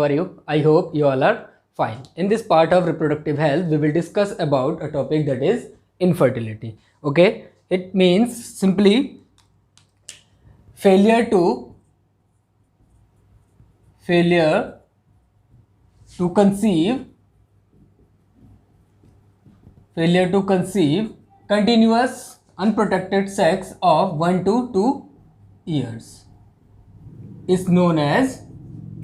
are you? I hope you all are fine. In this part of reproductive health, we will discuss about a topic that is infertility. Okay, it means simply failure to conceive continuous unprotected sex of 1 to 2 years is known as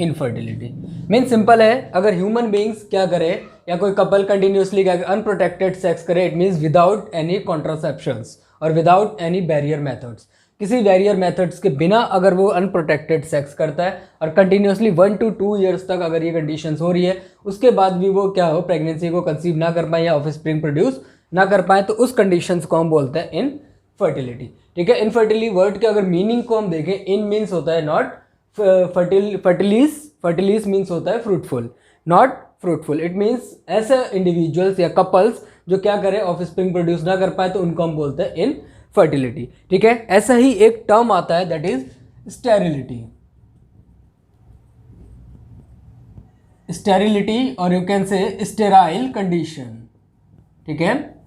infertility. Mean simple है, अगर human beings क्या करे या कोई couple continuously क्या unprotected sex करे, it means without any कॉन्ट्रासेप्शंस और without any barrier methods, किसी बैरियर मेथड्स के बिना अगर वो अनप्रोटेक्टेड सेक्स करता है और कंटिन्यूसली 1 to 2 ईयर्स तक अगर ये कंडीशंस हो रही है, उसके बाद भी वो क्या हो प्रेगनेंसी को कंसीव ना कर पाए या ऑफस्प्रिंग प्रोड्यूस ना कर पाए, तो उस कंडीशंस को हम बोलते हैं इनफर्टिलिटी. ठीक है, इनफर्टिलिटी वर्ड के अगर मीनिंग को हम देखें, इन मीन्स होता है नॉट, फर्टिलिस मीन्स होता है fruitful, not fruitful. It means ऐसे इंडिविजुअल्स या कपल्स जो क्या करें ऑफस्प्रिंग प्रोड्यूस ना कर पाए, तो उनको हम बोलते हैं इनफर्टिलिटी. ठीक है, ऐसा ही एक टर्म आता है दैट इज स्टेरिलिटी. स्टेरिलिटी और यू कैन से स्टेराइल कंडीशन. ठीक है,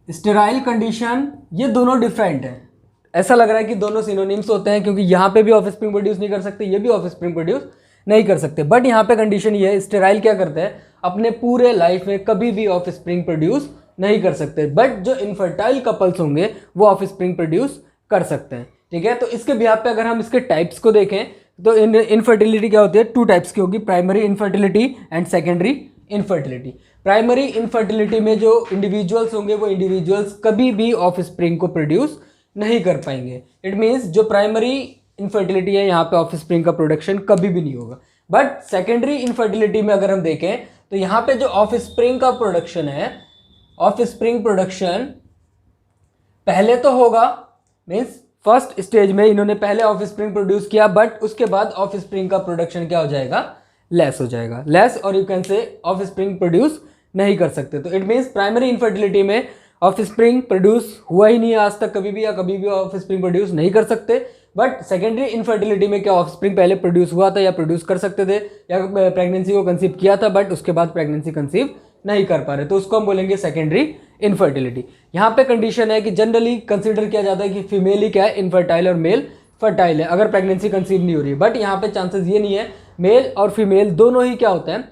स्टेराइल कंडीशन, ये दोनों डिफरेंट है. ऐसा लग रहा है कि दोनों सिनोनिम्स होते हैं क्योंकि यहाँ पे भी ऑफस्प्रिंग प्रोड्यूस नहीं कर सकते, ये भी ऑफस्प्रिंग प्रोड्यूस नहीं कर सकते. बट यहाँ पे कंडीशन ये है, स्टेराइल क्या करते हैं, अपने पूरे लाइफ में कभी भी ऑफस्प्रिंग प्रोड्यूस नहीं कर सकते. बट जो इनफर्टाइल कपल्स होंगे वो ऑफस्प्रिंग प्रोड्यूस कर सकते हैं. ठीक है, तो इसके बिहाफ पे अगर हम इसके टाइप्स को देखें तो इनफर्टिलिटी क्या होती है, 2 टाइप्स की होगी, primary infertility and secondary infertility. Primary infertility में जो इंडिविजुअल्स होंगे वो इंडिविजुअल्स कभी भी ऑफस्प्रिंग को प्रोड्यूस नहीं कर पाएंगे. इट मीन्स जो प्राइमरी इनफर्टिलिटी है यहाँ पे ऑफस्प्रिंग का प्रोडक्शन कभी भी नहीं होगा. बट सेकेंडरी इनफर्टिलिटी में अगर हम देखें तो यहाँ पे जो ऑफस्प्रिंग का प्रोडक्शन है, ऑफस्प्रिंग प्रोडक्शन पहले तो होगा, मीन्स फर्स्ट स्टेज में इन्होंने पहले ऑफस्प्रिंग प्रोड्यूस किया, बट उसके बाद ऑफस्प्रिंग का प्रोडक्शन क्या हो जाएगा, लेस हो जाएगा, लेस, और यू कैन से ऑफस्प्रिंग प्रोड्यूस नहीं कर सकते. तो इट मीन्स प्राइमरी इनफर्टिलिटी में ऑफस्प्रिंग प्रोड्यूस हुआ ही नहीं है आज तक कभी भी, या कभी भी ऑफस्प्रिंग प्रोड्यूस नहीं कर सकते. बट सेकेंडरी इनफर्टिलिटी में क्या ऑफस्प्रिंग पहले प्रोड्यूस हुआ था या प्रोड्यूस कर सकते थे या प्रेगनेंसी को कंसीव किया था, बट उसके बाद प्रेगनेंसी कंसीव नहीं कर पा रहे, तो उसको हम बोलेंगे सेकेंडरी इनफर्टिलिटी. यहाँ पे कंडीशन है कि जनरली कंसिडर किया जाता है कि फीमेल ही क्या है इनफर्टाइल और मेल फर्टाइल है अगर प्रेगनेंसी कंसीव नहीं हो रही है. बट यहाँ पे चांसेस ये नहीं है, मेल और फीमेल दोनों ही क्या होते हैं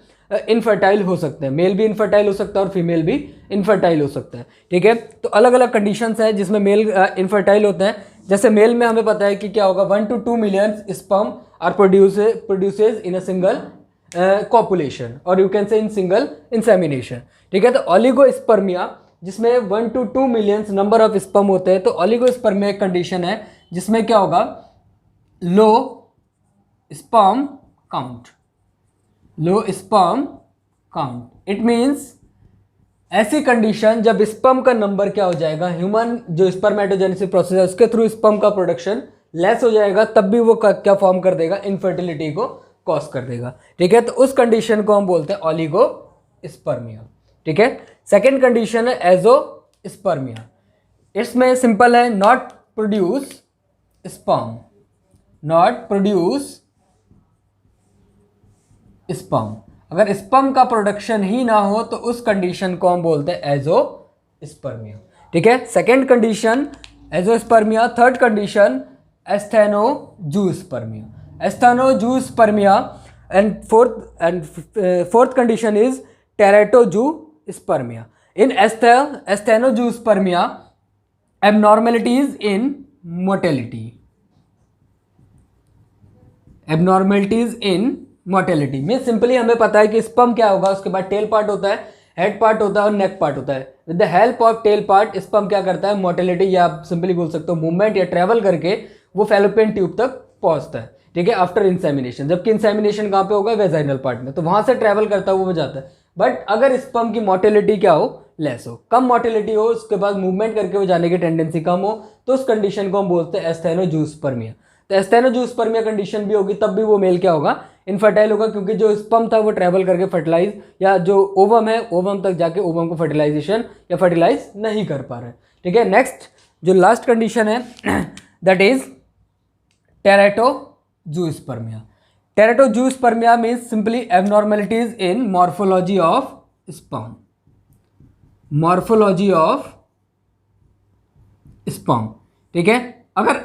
इनफर्टाइल हो सकते हैं. मेल भी इनफर्टाइल हो सकता है और फीमेल भी इनफर्टाइल हो सकता है. ठीक है, तो अलग अलग कंडीशंस हैं जिसमें मेल इनफर्टाइल होते हैं. जैसे मेल में हमें पता है कि क्या होगा, 1 to 2 million sperm are produces in a single copulation or you can say in single insemination. ठीक है, तो ओलिगोस्पर्मिया जिसमें 1 to 2 million number of sperm होते हैं, तो ओलिगोस्पर्मिया एक कंडीशन है जिसमें क्या होगा, low sperm count, low sperm count. It means ऐसी कंडीशन जब स्पर्म का नंबर क्या हो जाएगा, ह्यूमन जो स्पर्मेटोजेनेसिस प्रोसेस है उसके थ्रू स्पर्म का प्रोडक्शन लेस हो जाएगा, तब भी वो क्या फॉर्म कर देगा, इनफर्टिलिटी को कॉज कर देगा. ठीक है, तो उस कंडीशन को हम बोलते हैं ओलिगोस्पर्मिया. ठीक है, सेकेंड कंडीशन है एजोस्पर्मिया. इसमें सिंपल है, not produce sperm, not produce sperm. अगर स्पर्म का प्रोडक्शन ही ना हो तो उस कंडीशन को हम बोलते हैं एजोस्पर्मिया. ठीक है, second condition azoospermia. Third condition asthenozoospermia, asthenozoospermia. And fourth condition is teratozoospermia. In asthenozoospermia abnormalities in motility, abnormalities in mortality में सिंपली हमें पता है कि स्पर्म क्या होगा, उसके बाद टेल पार्ट होता है, हेड पार्ट होता है और नेक पार्ट होता है. With the help of tail part sperm क्या करता है, मोर्टेलिटी या आप सिंपली बोल सकते हो मूवमेंट या ट्रैवल करके वो फैलोपियन ट्यूब तक पहुंचता है. ठीक है, आफ्टर इंसेमिनेशन. जबकि इंसेमिनेशन कहाँ पे होगा, वेजाइनल पार्ट में, तो वहां से ट्रैवल करता है वो जाता है. बट अगर स्पर्म की मोर्टेलिटी क्या हो, लेस हो, कम मोर्टेलिटी हो, उसके बाद मूवमेंट करके वो जाने की टेंडेंसी कम हो, तो उस कंडीशन को हम बोलते हैं एस्थेनोजूस्पर्मिया. तो एस्थेनोजूस्पर्मिया कंडीशन भी होगी, तब भी वो मेल क्या होगा, इनफर्टाइल होगा, क्योंकि जो स्पर्म था वो ट्रैवल करके फर्टिलाइज या जो ओवम है ओवम तक जाके ओवम को फर्टिलाइजेशन या फर्टिलाइज नहीं कर पा रहे. ठीक है, नेक्स्ट जो लास्ट कंडीशन है that is teratozoospermia. Teratozoospermia means simply abnormalities in morphology of sperm, morphology of sperm, ठीक है। अगर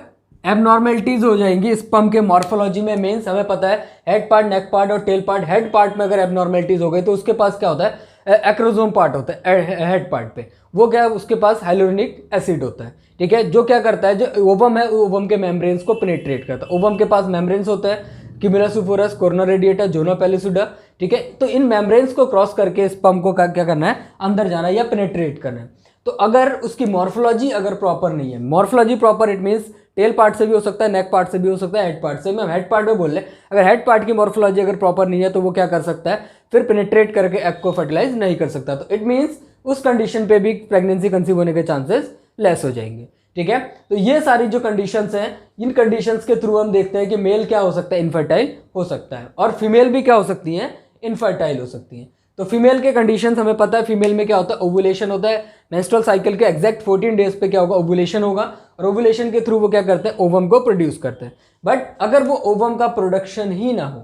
एबनॉर्मेलिटीज हो जाएंगी स्पर्म के मॉर्फोलॉजी में, मीन्स हमें पता है हेड पार्ट, नेक पार्ट और टेल पार्ट। हेड पार्ट में अगर एबनॉर्मेलिटीज हो गई तो उसके पास क्या होता है, एक्रोसोम पार्ट होता है हेड पार्ट पे, वो क्या है, उसके पास हाइलोरिनिक एसिड होता है, ठीक है, जो क्या करता है, जो ओवम है ओवम के मेम्ब्रेन्स को पेनिट्रेट करता है। ओवम के पास मेम्ब्रेन्स होता है, क्यूमुलस सुफोरस, कोरोना रेडिएटा, जोना पेलिसुडा, ठीक है। तो इन मेम्ब्रेन्स को क्रॉस करके स्पर्म को क्या करना है, अंदर जाना है या पेनिट्रेट करना है। तो अगर उसकी मॉर्फोलॉजी अगर प्रॉपर नहीं है, morphology proper it means tail part से भी हो सकता है, नेक पार्ट से भी हो सकता है, हेड पार्ट से। मैं हेड पार्ट में बोल रहे, अगर हेड पार्ट की मॉर्फोलॉजी अगर प्रॉपर नहीं है तो वो क्या कर सकता है, फिर पेनिट्रेट करके एग को फर्टिलाइज नहीं कर सकता। तो इट मीन्स उस कंडीशन पे भी प्रेगनेंसी कंसीव होने के चांसेस लेस हो जाएंगे, ठीक है। तो ये सारी जो कंडीशंस हैं, इन कंडीशंस के थ्रू हम देखते हैं कि मेल क्या हो सकता है, इनफर्टाइल हो सकता है, और फीमेल भी क्या हो सकती हैं, इनफर्टाइल हो सकती हैं। तो फीमेल के कंडीशंस हमें पता है, फीमेल में क्या होता है, ओवुलेशन होता है, मेंस्ट्रुअल साइकिल के एग्जैक्ट 14 डेज पे क्या होगा, ओवुलेशन होगा, और ओवुलेशन के थ्रू वो क्या करते हैं, ओवम को प्रोड्यूस करते हैं। बट अगर वो ओवम का प्रोडक्शन ही ना हो,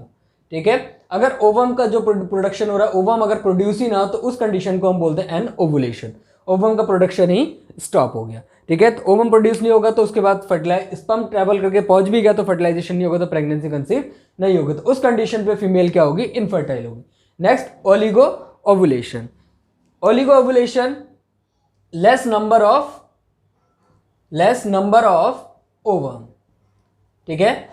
ठीक है, अगर ओवम का जो प्रोडक्शन हो रहा है, ओवम अगर प्रोड्यूस ही ना हो, तो उस कंडीशन को हम बोलते हैं एन ओवुलेशन, ओवम का प्रोडक्शन ही स्टॉप हो गया, ठीक है। तो ओवम प्रोड्यूस नहीं होगा तो उसके बाद स्पर्म ट्रैवल करके पहुंच भी गया तो फर्टिलाइजेशन नहीं होगा, तो प्रेगनेंसी कंसीव नहीं होगी, तो उस कंडीशन पे फीमेल क्या होगी, इनफर्टाइल होगी। Next, oligo ovulation. Oligo ovulation, less number of ovum, ठीक है।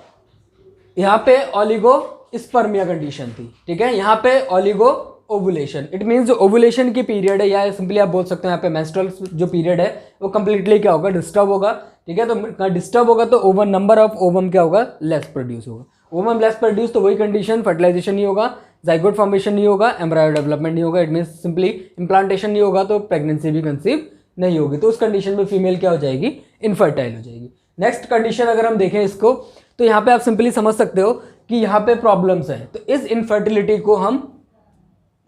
यहां पे ओलिगो स्पर्मिया कंडीशन थी, ठीक है, यहां पे ओलिगो ओवुलेशन, इट मीन्स जो ओवुलेशन की पीरियड है, या सिंपली आप बोल सकते हैं यहाँ पे मेंस्ट्रुअल जो पीरियड है वो कंप्लीटली क्या होगा, डिस्टर्ब होगा, ठीक है। तो डिस्टर्ब होगा तो ओवम नंबर ऑफ ओवम क्या होगा, लेस प्रोड्यूस होगा। ओवम लेस प्रोड्यूस तो वही कंडीशन, फर्टिलाइजेशन नहीं होगा, जाइगोट फॉर्मेशन नहीं होगा, एम्ब्रायो डेवलपमेंट नहीं होगा, इट मीन्स सिंपली इम्प्लांटेशन नहीं होगा, तो प्रेगनेंसी भी कंसीव नहीं होगी। तो उस कंडीशन में फीमेल क्या हो जाएगी, इनफर्टाइल हो जाएगी। नेक्स्ट कंडीशन अगर हम देखें इसको, तो यहाँ पे आप सिंपली समझ सकते हो कि यहाँ पे प्रॉब्लम्स हैं, तो इस इनफर्टिलिटी को हम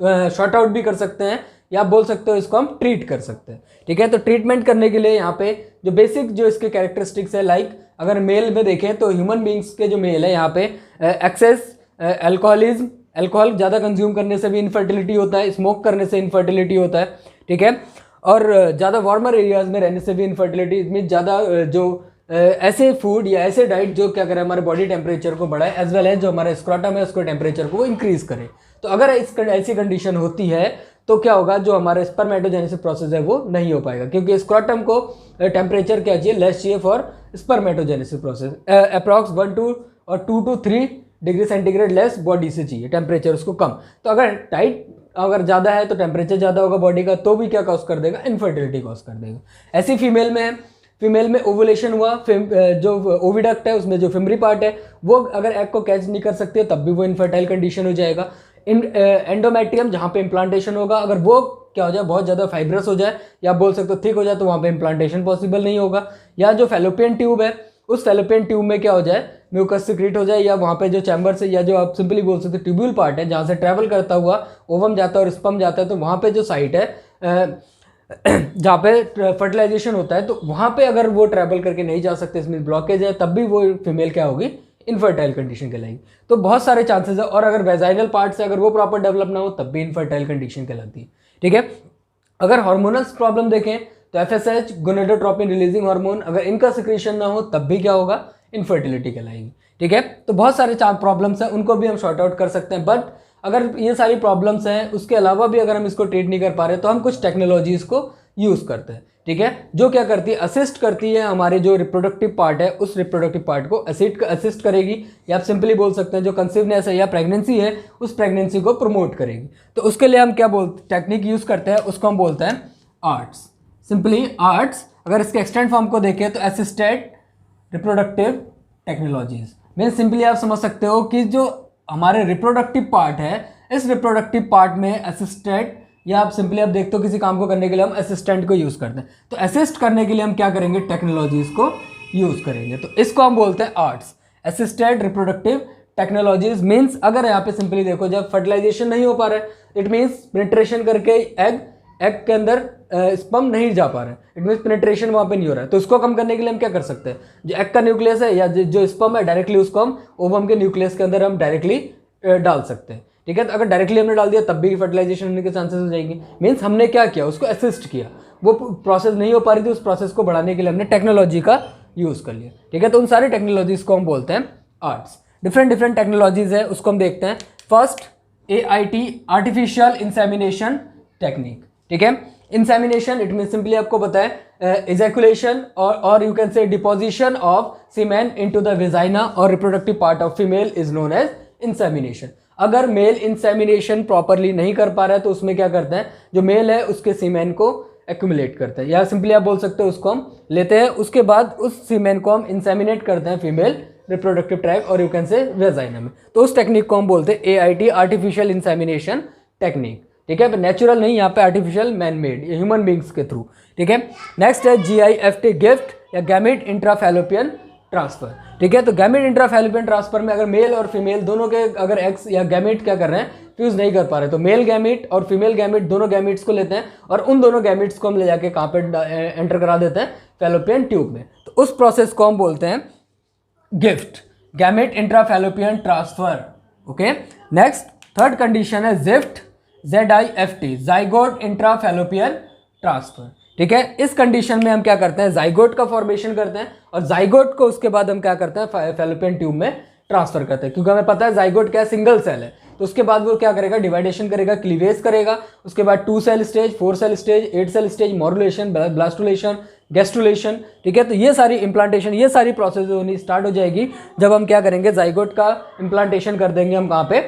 शॉर्ट आउट भी कर सकते हैं, या आप बोल सकते हो इसको हम ट्रीट कर सकते हैं, ठीक है। तो ट्रीटमेंट करने के लिए यहाँ पे जो बेसिक जो इसके कैरेक्टरिस्टिक्स है, लाइक अगर मेल में देखें तो ह्यूमन बींग्स के जो मेल है यहाँ पे एक्सेस एल्कोहलिज्म, अल्कोहल ज़्यादा कंज्यूम करने से भी इनफर्टिलिटी होता है, स्मोक करने से इनफर्टिलिटी होता है, ठीक है, और ज़्यादा वार्मर एरियाज में रहने से भी इनफर्टिलिटी, इसमें ज़्यादा जो ऐसे फूड या ऐसे डाइट जो क्या करे हमारे बॉडी टेम्परेचर को बढ़ाए, एज वेल एज जो हमारा स्क्रोटम है उसको टेम्परेचर को इंक्रीज करे। तो अगर ऐसी कंडीशन होती है तो क्या होगा, जो हमारा स्पर्मेटोजेनेसिस प्रोसेस है वो नहीं हो पाएगा, क्योंकि स्क्रोटम को टेम्परेचर क्या चाहिए, लेस चाहिए for spermatogenesis process, approx 1 to 2 to 3 degree centigrade less body से चाहिए टेम्परेचर उसको कम। तो अगर टाइट अगर ज़्यादा है तो टेम्परेचर ज़्यादा होगा बॉडी का, तो भी क्या कॉज कर देगा, इनफर्टिलिटी कॉज कर देगा। ऐसी फीमेल में है, फीमेल में ओवुलेशन हुआ, जो ओविडक्ट है उसमें जो फिमरी पार्ट है वो अगर एग को कैच नहीं कर सकते तब भी वो इनफर्टाइल कंडीशन हो जाएगा। एंडोमेट्रियम जहाँ पे इम्प्लांटेशन होगा, अगर वो क्या हो जाए, बहुत ज़्यादा फाइब्रस हो जाए या बोल सकते हो थिक हो जाए, तो वहाँ पे इम्प्लांटेशन पॉसिबल नहीं होगा। या जो फैलोपियन ट्यूब है, उस फैलोपियन ट्यूब में क्या हो जाए, म्यूकस सिक्रीट हो जाए, या वहाँ पे जो चैम्बर से, या जो आप सिंपली बोल सकते हो ट्यूब्यूल पार्ट है जहाँ से ट्रैवल करता हुआ ओवम जाता है और स्पर्म जाता है, तो वहाँ पे जो साइट है जहाँ पे फर्टिलाइजेशन होता है, तो वहाँ पे अगर वो ट्रैवल करके नहीं जा सकते, इसमें ब्लॉकेज है, तब भी वो फीमेल क्या होगी, इनफर्टाइल कंडीशन कहलाएगी। तो बहुत सारे चांसेस है, और अगर वेजाइनल पार्ट से अगर वो प्रॉपर डेवलप ना हो तब भी इनफर्टाइल कंडीशन कहलाती है, ठीक है। अगर हार्मोनल प्रॉब्लम देखें तो FSH गोनेडोट्रोपिन रिलीजिंग हार्मोन, अगर इनका सिक्रीशन ना हो तब भी क्या होगा, इनफर्टिलिटी कहलाएगी, ठीक है। तो बहुत सारे प्रॉब्लम्स हैं, उनको भी हम शॉर्ट आउट कर सकते हैं। बट अगर ये सारी प्रॉब्लम्स हैं, उसके अलावा भी अगर हम इसको ट्रीट नहीं कर पा रहे तो हम कुछ टेक्नोलॉजीज को यूज़ करते हैं, ठीक है, जो क्या करती है, असिस्ट करती है हमारे जो रिप्रोडक्टिव पार्ट है, उस रिप्रोडक्टिव पार्ट को असिस्ट करेगी, या आप सिंपली बोल सकते हैं जो कंसीवनेस है या प्रेगनेंसी है उस प्रेगनेंसी को प्रमोट करेगी। तो उसके लिए हम क्या टेक्निक यूज़ करते हैं, उसको हम बोलते हैं आर्ट्स, सिंपली आर्ट्स। अगर इसके एक्सटेंड फॉर्म को देखें तो assisted reproductive technologies mean, simply आप समझ सकते हो कि जो हमारे रिप्रोडक्टिव पार्ट है, इस रिप्रोडक्टिव पार्ट में असिस्टेड, या आप सिंपली आप देखते हो किसी काम को करने के लिए हम असिस्टेंट को यूज़ करते हैं, तो असिस्ट करने के लिए हम क्या करेंगे, टेक्नोलॉजीज को यूज़ करेंगे। तो इसको हम बोलते हैं arts, assisted reproductive technologies. Means अगर यहाँ पे सिंपली देखो, जब फर्टिलाइजेशन नहीं हो पा रहा है, इट मीन्स पेनिट्रेशन करके एग एग के अंदर स्पर्म नहीं जा पा रहा है, इट मीन्स पेनिट्रेशन वहाँ पे नहीं हो रहा है। तो इसको कम करने के लिए हम क्या कर सकते हैं, जो एग का न्यूक्लियस है या जो स्पर्म है डायरेक्टली उसको हम ओवम के न्यूक्लियस के अंदर हम डायरेक्टली डाल सकते हैं, ठीक है। तो अगर डायरेक्टली हमने डाल दिया तब भी फर्टिलाइजेशन होने के चांसेस हो जाएंगे। मीन्स हमने क्या किया, उसको असिस्ट किया, वो प्रोसेस नहीं हो पा रही थी, उस प्रोसेस को बढ़ाने के लिए हमने टेक्नोलॉजी का यूज़ कर लिया, ठीक है। तो उन सारी टेक्नोलॉजीज को हम बोलते हैं आर्ट्स। डिफरेंट टेक्नोलॉजीज है, उसको हम देखते हैं। First AIT, artificial insemination technique, ठीक है। इंसेमिनेशन इट मीन सिंपली आपको पता है ejaculation or you can say deposition of semen into the vagina or reproductive part of female is known as insemination. अगर मेल इंसेमिनेशन प्रॉपरली नहीं कर पा रहा है तो उसमें क्या करते हैं, जो मेल है उसके सीमेन को एक्यूमुलेट करते हैं, या सिंपली आप बोल सकते हो उसको हम लेते हैं, उसके बाद उस सीमेन को हम इंसेमिनेट करते हैं फीमेल रिप्रोडक्टिव ट्रैक्ट और यू कैन से वेजाइना में। तो उस टेक्निक को हम बोलते हैं AIT, आर्टिफिशियल इंसेमिनेशन टेक्निक, ठीक है। नेचुरल नहीं, यहाँ पे artificial man made, human beings के थ्रू, ठीक है। नेक्स्ट है GIFT, गिफ्ट या गैमेट इंट्राफैलोपियन ट्रांसफर, ठीक है। तो गैमेट इंट्राफैलोपियन ट्रांसफर में अगर मेल और फीमेल दोनों के अगर एक्स या गैमेट क्या कर रहे हैं, फ्यूज नहीं कर पा रहे, तो मेल गैमेट और फीमेल गैमेट दोनों गैमेट्स को लेते हैं और उन दोनों गैमेट्स को हम ले जाके कहाँ पे एंटर करा देते हैं, फैलोपियन ट्यूब में। तो उस प्रोसेस को हम बोलते हैं GIFT, gamete intrafallopian transfer, okay. Next third condition है ZIFT, ZIFT, zygote intrafallopian transfer, ठीक है। इस कंडीशन में हम क्या करते हैं, जाइगोट का फॉर्मेशन करते हैं और जाइगोट को उसके बाद हम क्या करते हैं, फैलोपियन ट्यूब में ट्रांसफर करते हैं, क्योंकि हमें पता है जाइगोट क्या है, सिंगल सेल है। तो उसके बाद वो क्या करेगा, डिवाइडेशन करेगा, क्लीवेज करेगा, उसके बाद 2 cell stage, 4 cell stage, 8 cell stage, morulation, blastulation, gastrulation, ठीक है। तो ये सारी इम्प्लांटेशन, ये सारी प्रोसेस होनी स्टार्ट हो जाएगी जब हम क्या करेंगे, जाइगोट का इम्प्लांटेशन कर देंगे हम कहाँ पे,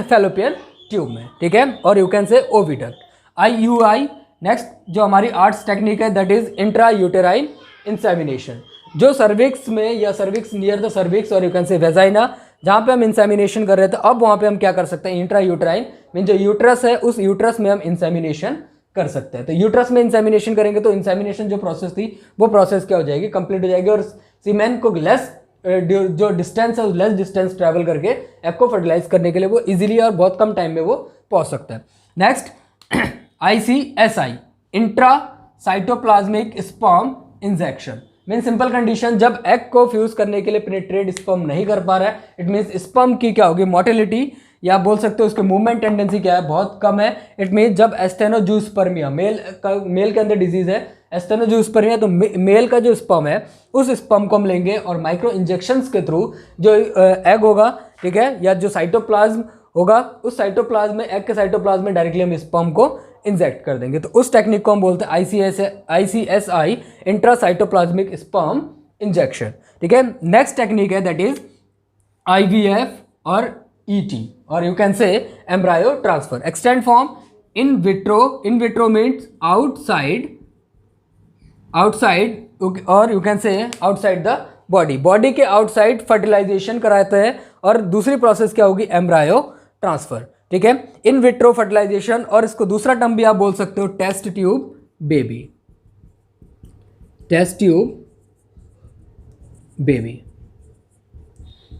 फैलोपियन ट्यूब में, ठीक है। और यू कैन से ओविडक्ट, IUI। नेक्स्ट जो हमारी आर्ट्स टेक्निक है that is intra uterine insemination, जो सर्विक्स में या सर्विक्स नियर द सर्विक्स और यू कैन से वेजाइना जहाँ पे हम इंसेमिनेशन कर रहे थे, अब वहाँ पे हम क्या कर सकते हैं, इंट्रा यूटेराइन मीन जो यूट्रस है उस यूट्रस में हम इंसेमिनेशन कर सकते हैं। तो यूट्रस में इंसेमिनेशन करेंगे तो इंसेमिनेशन जो प्रोसेस थी वो प्रोसेस क्या हो जाएगी, कंप्लीट हो जाएगी और सीमेन को लेस जो डिस्टेंस है उस लेस डिस्टेंस ट्रैवल करके एग को फर्टिलाइज करने के लिए वो इजीली और बहुत कम टाइम में वो पहुंच सकता है। Next ICSI, intra cytoplasmic sperm injection, mean simple condition, जब एग को फ्यूज करने के लिए पेनिट्रेट स्पर्म नहीं कर पा रहा है, इट मीन्स स्पर्म की क्या होगी, मोटिलिटी, या बोल सकते हो उसके मूवमेंट टेंडेंसी क्या है, बहुत कम है। इट मीन्स जब एस्थेनोजूस्पर्मिया, मेल के अंदर डिजीज है एस्थेनोजूस्पर्मिया, तो मेल का जो स्पर्म है उस स्पर्म को हम लेंगे और माइक्रो इंजेक्शंस के थ्रू जो एग होगा, ठीक है, या जो साइटोप्लाज्म होगा उस साइटोप्लाज्म में, एग के साइटोप्लाज्म में डायरेक्टली हम स्पर्म को इंजेक्ट कर देंगे। तो उस टेक्निक को हम बोलते हैं ICSI, इंट्रासाइटोप्लाज्मिक स्पर्म इंजेक्शन, ठीक है। नेक्स्ट टेक्निक है दैट इज IVF और ET और you can say embryo transfer. Extend form in vitro means outside or you can say outside the body के आउटसाइड फर्टिलाइजेशन कराते हैं। और दूसरी प्रोसेस क्या होगी, एम्ब्रायो ट्रांसफर, ठीक है, इन विट्रो फर्टिलाइजेशन। और इसको दूसरा टर्म भी आप बोल सकते हो test tube baby, test tube baby,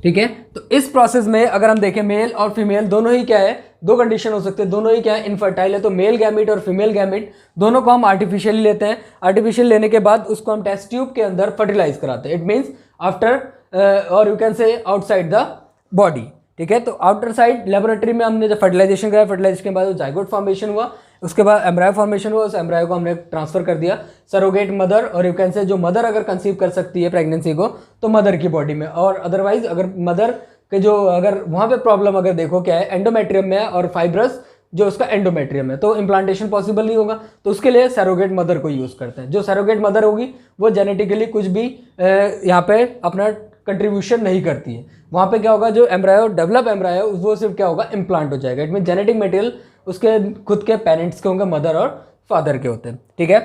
ठीक है। तो इस प्रोसेस में अगर हम देखें मेल और फीमेल दोनों ही क्या है, दो कंडीशन हो सकते हैं, दोनों ही क्या है, इनफर्टाइल है। तो मेल गैमेट और फीमेल गैमेट दोनों को हम आर्टिफिशियली लेते हैं, आर्टिफिशियल लेने के बाद उसको हम टेस्ट ट्यूब के अंदर फर्टिलाइज कराते हैं। इट मीन्स आफ्टर और you can say outside the body, ठीक है। तो आउटर साइड लेबोरेटरी में हमने जब फर्टिलाइजेशन कराया, फर्टिलाइजेशन के बाद जाइगोट फॉर्मेशन हुआ, उसके बाद एम्ब्रायो फॉर्मेशन हुआ, उस एम्ब्रायो को हमने ट्रांसफर कर दिया सरोगेट मदर और यू कैन से जो मदर अगर कंसीव कर सकती है प्रेगनेंसी को तो मदर की बॉडी में। और अदरवाइज अगर मदर के जो अगर वहाँ पे प्रॉब्लम अगर देखो क्या है, एंडोमेट्रियम में है और फाइब्रस जो उसका एंडोमेट्रियम है, तो इम्प्लांटेशन पॉसिबल नहीं होगा, तो उसके लिए सरोगेट मदर को यूज़ करते हैं। जो सरोगेट मदर होगी वो जेनेटिकली कुछ भी यहाँ पे अपना कंट्रीब्यूशन नहीं करती है। वहाँ पे क्या होगा, जो एम्ब्रायो डेवलप एम्ब्रायो वो सिर्फ क्या होगा, इम्प्लांट हो जाएगा। इट मीन जेनेटिक मटेरियल उसके खुद के पेरेंट्स के होंगे, मदर और फादर के होते हैं, ठीक है।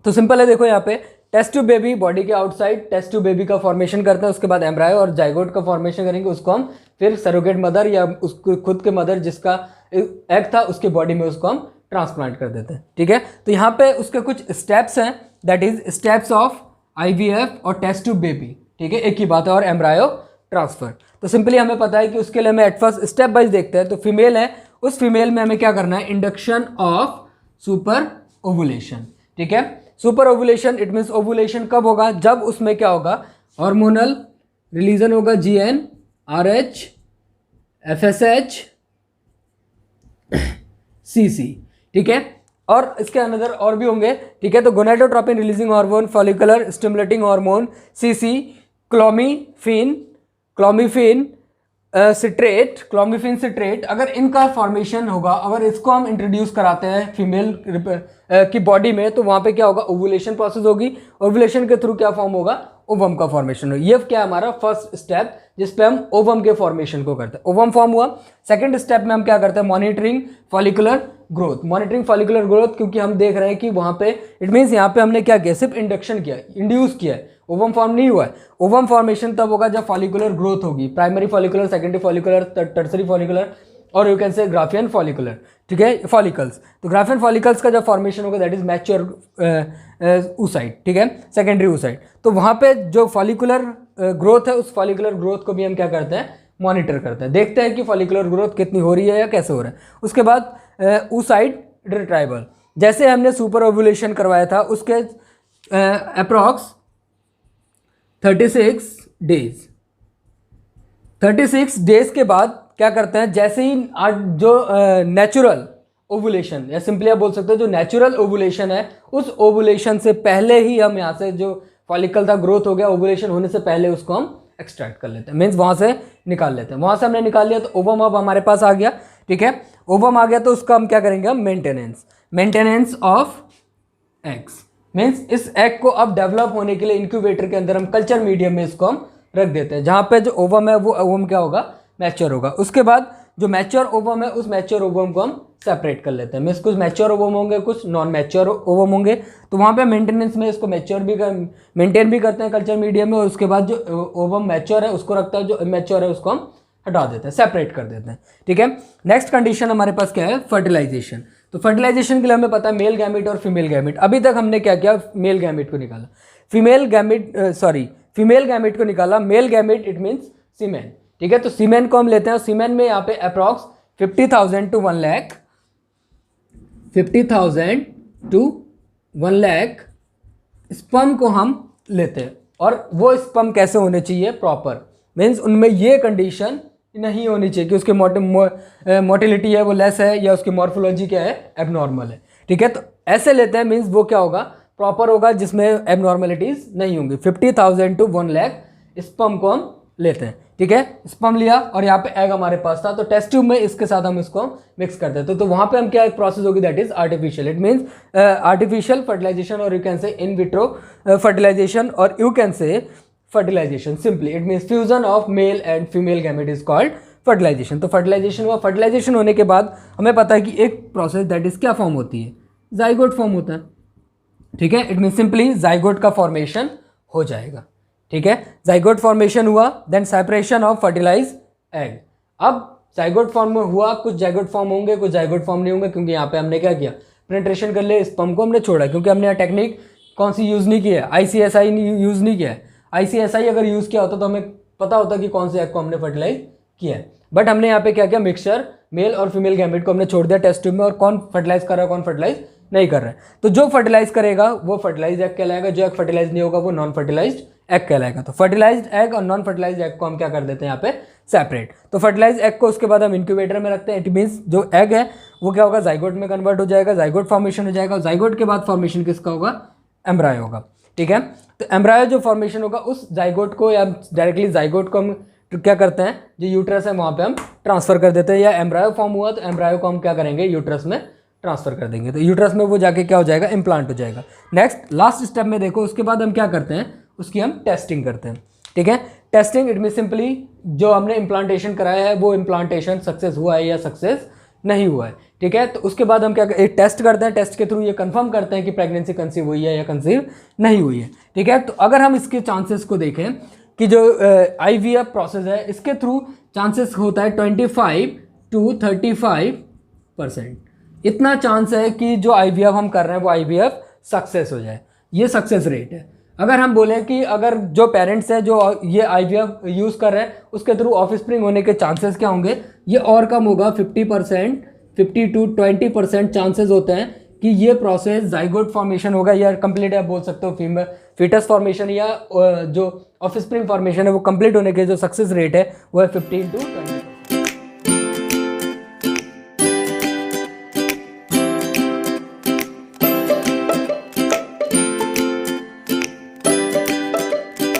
तो सिंपल है, देखो यहाँ पे टेस्ट ट्यूब बेबी बॉडी के आउटसाइड टेस्ट ट्यूब बेबी का फॉर्मेशन करते हैं, उसके बाद एम्ब्रायो और जाइगोट का फॉर्मेशन करेंगे, उसको हम फिर सरोगेट मदर या उसको खुद के मदर जिसका एग था उसके बॉडी में उसको हम ट्रांसप्लांट कर देते हैं, ठीक है। तो यहाँ पे उसके कुछ स्टेप्स हैं, that is steps of IVF और टेस्ट ट्यूब बेबी, ठीक है, एक ही बात है, और एम्ब्रायो ट्रांसफर। तो सिंपली हमें पता है कि उसके लिए हमें एट फर्स्ट स्टेप वाइज देखते हैं। तो फीमेल है, उस फीमेल में हमें क्या करना है, इंडक्शन ऑफ सुपर ओवुलेशन। ठीक है, super ovulation it means ovulation कब होगा, जब उसमें क्या होगा, हार्मोनल रिलीजन होगा GnRH FSH CC। ठीक है, और इसके अंदर और भी होंगे। ठीक है, तो gonadotropin releasing hormone, follicular stimulating hormone CC, clomiphene citrate, अगर इनका फॉर्मेशन होगा, अगर इसको हम इंट्रोड्यूस कराते हैं फीमेल की बॉडी में, तो वहाँ पे क्या होगा, ओवुलेशन प्रोसेस होगी। ओवुलेशन के थ्रू क्या फॉर्म होगा, ओवम का फॉर्मेशन होगा। ये क्या हमारा फर्स्ट स्टेप जिस पे हम ओवम के फॉर्मेशन को करते हैं, ओवम फॉर्म हुआ। सेकंड स्टेप में हम क्या करते हैं, मॉनिटरिंग फॉलिकुलर ग्रोथ, क्योंकि हम देख रहे हैं कि वहाँ पे इट मीन्स यहाँ पे हमने क्या किया, सिर्फ इंडक्शन किया, इंड्यूस किया है, ओवम फॉर्म नहीं हुआ है। ओवम फॉर्मेशन तब होगा जब फॉलिकुलर ग्रोथ होगी, primary follicular, secondary follicular, tertiary follicular, or you can say graafian follicular. ठीक है, फॉलिकल्स, तो ग्राफियन फॉलिकल्स का जब फॉर्मेशन होगा दैट इज मैच्योर oocyte। ठीक है, सेकेंडरी oocyte। तो वहाँ पे जो फॉलिकुलर ग्रोथ है, उस फॉलिकुलर ग्रोथ को भी हम क्या करते हैं, मॉनिटर करते हैं, देखते हैं कि फॉलिकुलर ग्रोथ कितनी हो रही है या कैसे हो रहा है। उसके बाद oocyte रिट्राइवल, जैसे हमने सुपर ओवुलेशन करवाया था उसके अप्रॉक्स 36 डेज के बाद क्या करते हैं, जैसे ही जो नेचुरल ओवुलेशन, या सिंपली आप बोल सकते हो जो नेचुरल ओवुलेशन है, उस ओवुलेशन से पहले ही हम यहाँ से जो फॉलिकल था ग्रोथ हो गया, ओवुलेशन होने से पहले उसको हम एक्सट्रैक्ट कर लेते हैं, मीन्स वहाँ से निकाल लेते हैं। वहाँ से हमने निकाल लिया तो ओवम अब हमारे पास आ गया। ठीक है, ओवम आ गया तो उसका हम क्या करेंगे, हम मेंटेनेंस ऑफ एग्स, मीन्स इस एग को अब डेवलप होने के लिए इंक्यूबेटर के अंदर हम कल्चर मीडियम में इसको हम रख देते हैं, जहाँ पे जो ओवम है वो ओवम क्या होगा, मैच्योर होगा। उसके बाद जो मैच्योर ओवम है, उस मैच्योर ओवम को हम सेपरेट कर लेते हैं, मीन्स कुछ मैच्योर ओवम होंगे, कुछ नॉन मैच्योर ओवम होंगे। तो वहाँ पे मेंटेनेंस में इसको मेंटेन भी करते हैं कल्चर मीडियम में, और उसके बाद जो ओवम मैच्योर है उसको रखता है, जो इमैच्योर है उसको हम हटा देते हैं, सेपरेट कर देते हैं। ठीक है, नेक्स्ट कंडीशन हमारे पास क्या है, फर्टिलाइजेशन। तो फर्टिलाइजेशन के लिए हमें पता है मेल गैमेट और फीमेल गैमेट। अभी तक हमने क्या किया, मेल गैमेट को निकाला, फीमेल गैमेट को निकाला। मेल गैमेट इट मीन्स सीमेन। ठीक है, तो सीमेन को हम लेते हैं, सीमेन में यहाँ पे approx 50,000 to 1 lakh, 50,000 to 1 lakh sperm को हम लेते हैं। और वो स्पर्म कैसे होने चाहिए, प्रॉपर, मीन्स उनमें ये कंडीशन नहीं होनी चाहिए कि उसकी मोटिलिटी है वो लेस है, या उसकी मॉर्फोलॉजी क्या है, एबनॉर्मल है। ठीक है, तो ऐसे लेते हैं, मीन्स वो क्या होगा, प्रॉपर होगा, जिसमें एबनॉर्मलिटीज नहीं होंगी। 50,000 to 1 लाख स्पर्म को हम लेते हैं। ठीक है, स्पर्म लिया और यहाँ पे एग हमारे पास था, तो टेस्ट ट्यूब में इसके साथ हम इसको मिक्स कर देते हैं। तो वहाँ पे हम क्या एक प्रोसेस होगी, that is artificial, it means artificial fertilization, or you can say in vitro fertilization, or you can say fertilization simply, it means fusion of male and female gamete is called fertilization. तो fertilization हुआ, fertilization होने के बाद हमें पता है कि एक प्रोसेस दैट इज क्या फॉर्म होती है, जाइगोट फॉर्म होता है। ठीक है, इट मीन्स सिंपली जाइगोट का फॉर्मेशन हो जाएगा। ठीक है, जाइगोट फॉर्मेशन हुआ, then separation of fertilize egg. अब जाइगोट फॉर्म हुआ, कुछ जाइगोट फॉर्म होंगे, कुछ जाइगोट फॉर्म नहीं होंगे, क्योंकि यहाँ पे हमने क्या किया, पेनिट्रेशन कर ले, स्पर्म को हमने छोड़ा, क्योंकि हमने यहाँ टेक्निक कौन सी यूज़ नहीं किया है, ICSI यूज़ नहीं किया है। ICSI अगर यूज़ किया होता तो हमें पता होता कि कौन से एग को हमने फर्टिलाइज किया है, बट हमने यहाँ पे क्या किया, मिक्सचर मेल और फीमेल गैमेट को हमने छोड़ दिया टेस्ट ट्यूब में, और कौन फर्टिलाइज कर रहा है, कौन फर्टिलाइज नहीं कर रहा है। तो जो फर्टिलाइज करेगा वो फर्टिलाइज एग कहलाएगा, जो एग फर्टिलाइज नहीं होगा वो नॉन फर्टिलाइज्ड एग कहलाएगा। तो फर्टिलाइज्ड एग और नॉन फर्टिलाइज्ड एग को हम क्या कर देते हैं यहाँ पे, सेपरेट। तो फर्टिलाइज्ड एग को उसके बाद हम इंक्यूबेटर में रखते हैं, इट मीन्स जो एग है वो क्या होगा, जाइगोट में कन्वर्ट हो जाएगा, जाइगोट फॉर्मेशन हो जाएगा, और जाइगोट के बाद फॉर्मेशन किसका होगा, एम्ब्रायो होगा। ठीक है, तो एम्ब्रायो जो फॉर्मेशन होगा उस जाइगोट को, या डायरेक्टली जाइगोट को हम क्या करते हैं, जो यूट्रस है वहाँ पे हम ट्रांसफर कर देते हैं, या एम्ब्रायो फॉर्म हुआ तो एम्ब्रायो को हम क्या करेंगे, यूट्रस में ट्रांसफर कर देंगे। तो यूट्रस में वो जाके क्या हो जाएगा, इम्प्लांट हो जाएगा। नेक्स्ट लास्ट स्टेप में देखो, उसके बाद हम क्या करते हैं, उसकी हम टेस्टिंग करते हैं। ठीक है, टेस्टिंग इट मीन सिंपली जो हमने इम्प्लांटेशन कराया है वो इम्प्लांटेशन सक्सेस हुआ है या सक्सेस नहीं हुआ है। ठीक है, तो उसके बाद हम क्या एक टेस्ट करते हैं, टेस्ट के थ्रू ये कंफर्म करते हैं कि प्रेगनेंसी कंसीव हुई है या कंसीव नहीं हुई है। ठीक है, तो अगर हम इसके चांसेस को देखें कि जो IVF प्रोसेस है, इसके थ्रू चांसेस होता है 25 to 35%। इतना चांस है कि जो IVF हम कर रहे हैं वो IVF सक्सेस हो जाए, ये सक्सेस रेट है। अगर हम बोलें कि अगर जो पेरेंट्स हैं जो ये IVF यूज़ कर रहे हैं उसके थ्रू ऑफस्प्रिंग होने के चांसेस क्या होंगे, ये और कम होगा, 50% 50 to 20% चांसेस होते हैं कि ये प्रोसेस जाइगोट फॉर्मेशन होगा या कंप्लीट, आप बोल सकते हो फीमेल फीटस फॉर्मेशन या जो ऑफस्प्रिंग फॉर्मेशन है वो कंप्लीट होने के जो सक्सेस रेट है वो है 15 to 20।